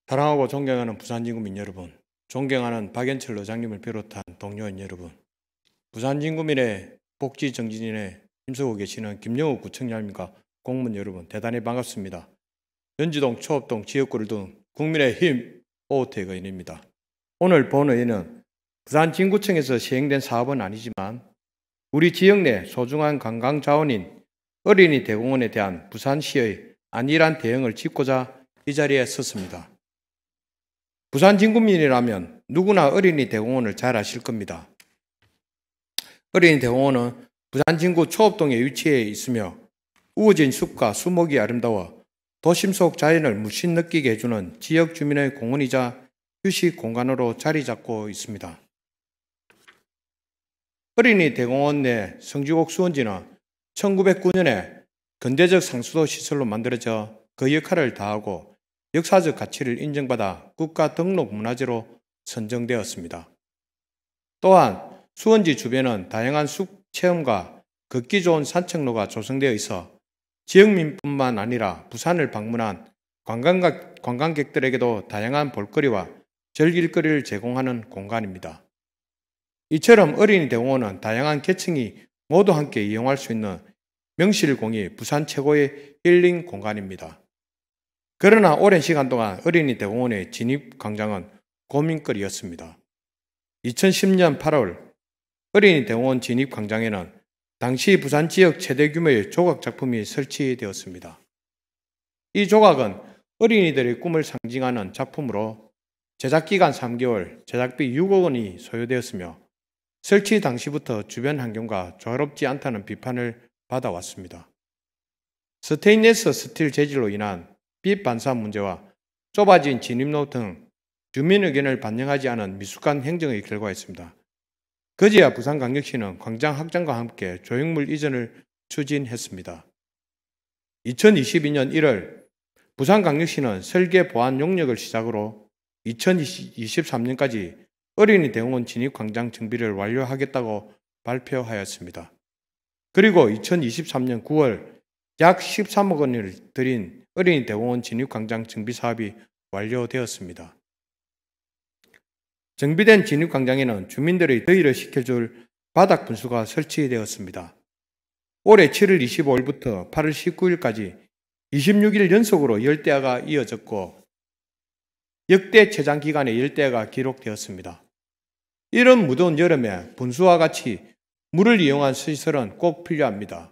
사랑하고 존경하는 부산진구민 여러분, 존경하는 박연철 의장님을 비롯한 동료인 여러분, 부산진구민의 복지 정진인에 힘쓰고 계시는 김영욱 구청장님과 공무원 여러분, 대단히 반갑습니다. 연지동, 초읍동, 지역구를 둔 국민의힘 오호택 의원입니다. 오늘 본 의원은 부산진구청에서 시행된 사업은 아니지만 우리 지역 내 소중한 관광자원인 어린이 대공원에 대한 부산시의 안일한 대응을 짚고자 이 자리에 섰습니다. 부산 진구민이라면 누구나 어린이 대공원을 잘 아실 겁니다. 어린이 대공원은 부산 진구 초읍동에 위치해 있으며 우거진 숲과 수목이 아름다워 도심 속 자연을 물씬 느끼게 해주는 지역 주민의 공원이자 휴식 공간으로 자리 잡고 있습니다. 어린이 대공원 내 성지곡 수원지는 1909년에 근대적 상수도 시설로 만들어져 그 역할을 다하고 역사적 가치를 인정받아 국가 등록 문화재로 선정되었습니다. 또한 수원지 주변은 다양한 숲 체험과 걷기 좋은 산책로가 조성되어 있어 지역민뿐만 아니라 부산을 방문한 관광객들에게도 다양한 볼거리와 즐길거리를 제공하는 공간입니다. 이처럼 어린이 대공원은 다양한 계층이 모두 함께 이용할 수 있는 명실공히 부산 최고의 힐링 공간입니다. 그러나 오랜 시간 동안 어린이 대공원의 진입광장은 고민거리였습니다. 2010년 8월 어린이 대공원 진입광장에는 당시 부산 지역 최대 규모의 조각 작품이 설치되었습니다. 이 조각은 어린이들의 꿈을 상징하는 작품으로 제작기간 3개월, 제작비 6억 원이 소요되었으며 설치 당시부터 주변 환경과 조화롭지 않다는 비판을 받아왔습니다. 스테인리스 스틸 재질로 인한 빛 반사 문제와 좁아진 진입로 등 주민 의견을 반영하지 않은 미숙한 행정의 결과였습니다. 그제야 부산광역시는 광장 확장과 함께 조형물 이전을 추진했습니다. 2022년 1월 부산광역시는 설계 보안 용역을 시작으로 2023년까지 어린이 대공원 진입광장 정비를 완료하겠다고 발표하였습니다. 그리고 2023년 9월 약 13억 원을 들인 어린이 대공원 진입광장 정비 사업이 완료되었습니다. 정비된 진입광장에는 주민들의 더위를 식혀줄 바닥 분수가 설치되었습니다. 올해 7월 25일부터 8월 19일까지 26일 연속으로 열대야가 이어졌고 역대 최장 기간에 열대야가 기록되었습니다. 이런 무더운 여름에 분수와 같이 물을 이용한 시설은 꼭 필요합니다.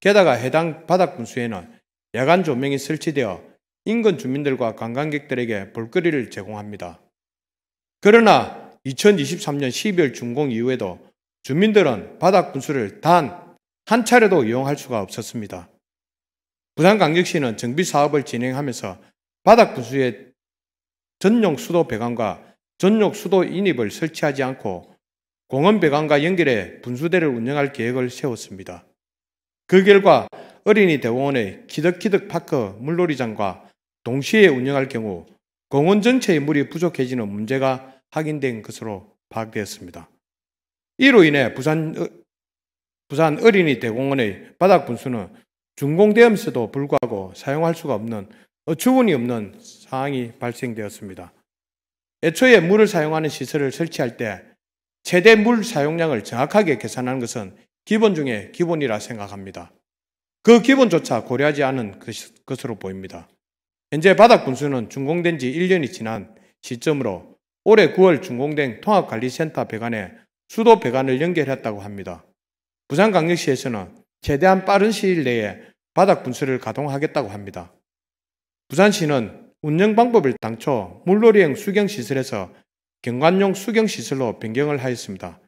게다가 해당 바닥 분수에는 야간 조명이 설치되어 인근 주민들과 관광객들에게 볼거리를 제공합니다. 그러나 2023년 12월 준공 이후에도 주민들은 바닥 분수를 단 한 차례도 이용할 수가 없었습니다. 부산광역시는 정비 사업을 진행하면서 바닥 분수에 전용 수도 배관과 전용 수도 인입을 설치하지 않고 공원 배관과 연결해 분수대를 운영할 계획을 세웠습니다. 그 결과 어린이 대공원의 키득키득 파크 물놀이장과 동시에 운영할 경우 공원 전체의 물이 부족해지는 문제가 확인된 것으로 파악되었습니다. 이로 인해 부산 어린이 대공원의 바닥 분수는 준공되면서도 불구하고 사용할 수가 없는 어처구니 없는 상황이 발생되었습니다. 애초에 물을 사용하는 시설을 설치할 때 최대 물 사용량을 정확하게 계산하는 것은 기본 중에 기본이라 생각합니다. 그 기본조차 고려하지 않은 것으로 보입니다. 현재 바닥 분수는 준공된 지 1년이 지난 시점으로 올해 9월 준공된 통합관리센터 배관에 수도 배관을 연결했다고 합니다. 부산광역시에서는 최대한 빠른 시일 내에 바닥 분수를 가동하겠다고 합니다. 부산시는 운영 방법을 당초 물놀이형 수경시설에서 경관용 수경시설로 변경을 하였습니다.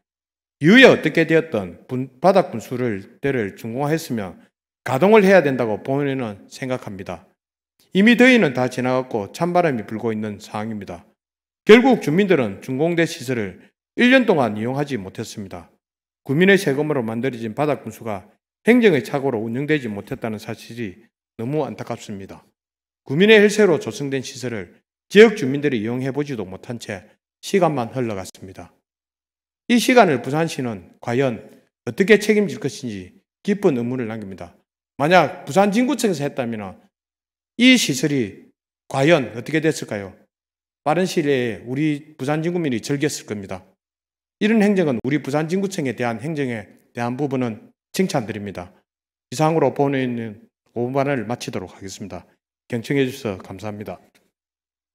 이후에 어떻게 되었던 바닥 분수대를 준공하였으며 가동을 해야 된다고 본회의는 생각합니다. 이미 더위는 다 지나갔고 찬바람이 불고 있는 상황입니다. 결국 주민들은 준공된 시설을 1년 동안 이용하지 못했습니다. 국민의 세금으로 만들어진 바닥 분수가 행정의 착오로 운영되지 못했다는 사실이 너무 안타깝습니다. 국민의 혈세로 조성된 시설을 지역 주민들이 이용해보지도 못한 채 시간만 흘러갔습니다. 이 시간을 부산시는 과연 어떻게 책임질 것인지 깊은 의문을 남깁니다. 만약 부산 진구청에서 했다면 이 시설이 과연 어떻게 됐을까요? 빠른 시일 내에 우리 부산 진구민이 즐겼을 겁니다. 이런 행정은 우리 부산진구청에 대한 행정에 대한 부분은 칭찬드립니다. 이상으로 본회의는 5분만을 마치도록 하겠습니다. 경청해 주셔서 감사합니다.